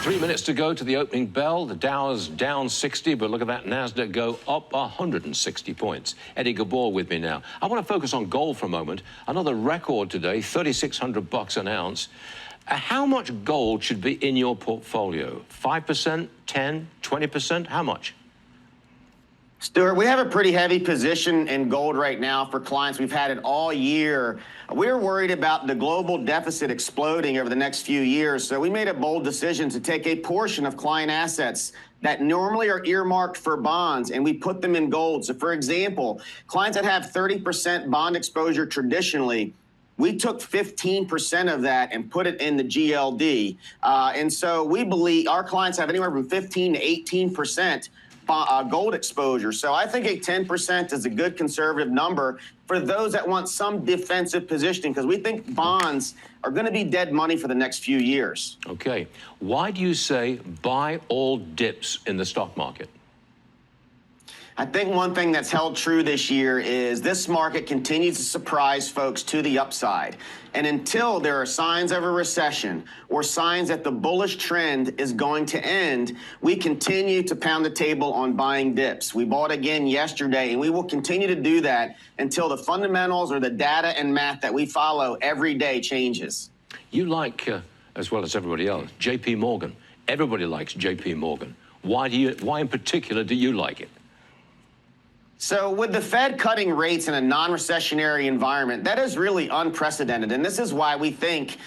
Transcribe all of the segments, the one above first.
3 minutes to go to the opening bell. The Dow's down 60, but look at that NASDAQ go up 160 points. Eddie Ghabour with me now. I want to focus on gold for a moment. Another record today, $3,600 an ounce. How much gold should be in your portfolio? 5%, 10, 20%? How much? Stuart, we have a pretty heavy position in gold right now for clients. We've had it all year. We're worried about the global deficit exploding over the next few years, so we made a bold decision to take a portion of client assets that normally are earmarked for bonds, and we put them in gold. So, for example, clients that have 30% bond exposure traditionally, we took 15% of that and put it in the GLD. And so we believe our clients have anywhere from 15 to 18% gold exposure. So I think a 10% is a good conservative number for those that want some defensive positioning, because we think bonds are going to be dead money for the next few years. Okay. Why do you say buy all dips in the stock market? I think one thing that's held true this year is this market continues to surprise folks to the upside. And until there are signs of a recession or signs that the bullish trend is going to end, we continue to pound the table on buying dips. We bought again yesterday, and we will continue to do that until the fundamentals or the data and math that we follow every day changes. You like, as well as everybody else, J.P. Morgan. Everybody likes J.P. Morgan. Why in particular do you like it? So with the Fed cutting rates in a non-recessionary environment, that is really unprecedented. And this is why we think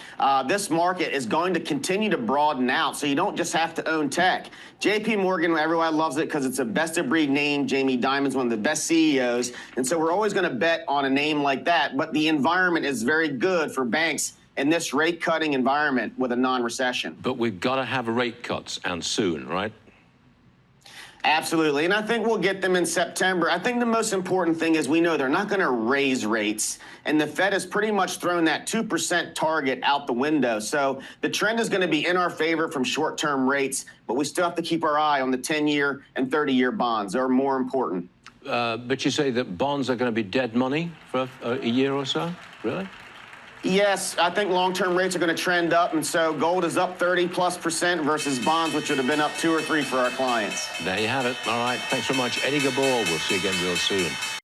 this market is going to continue to broaden out, so you don't just have to own tech. J.P. Morgan, everyone loves it because it's a best-of-breed name. Jamie Dimon's one of the best CEOs. And so we're always going to bet on a name like that. But the environment is very good for banks in this rate-cutting environment with a non-recession. But we've got to have rate cuts, and soon, right? Absolutely, and I think we'll get them in September. I think the most important thing is we know they're not going to raise rates, and the Fed has pretty much thrown that 2% target out the window. So the trend is going to be in our favor from short-term rates, but we still have to keep our eye on the 10-year and 30-year bonds. They're more important. But you say that bonds are going to be dead money for a year or so? Really? Yes, I think long-term rates are going to trend up, and so gold is up 30+% versus bonds, which would have been up 2 or 3 for our clients. There you have it. All right. Thanks so much, Eddie Ghabour. We'll see you again real soon.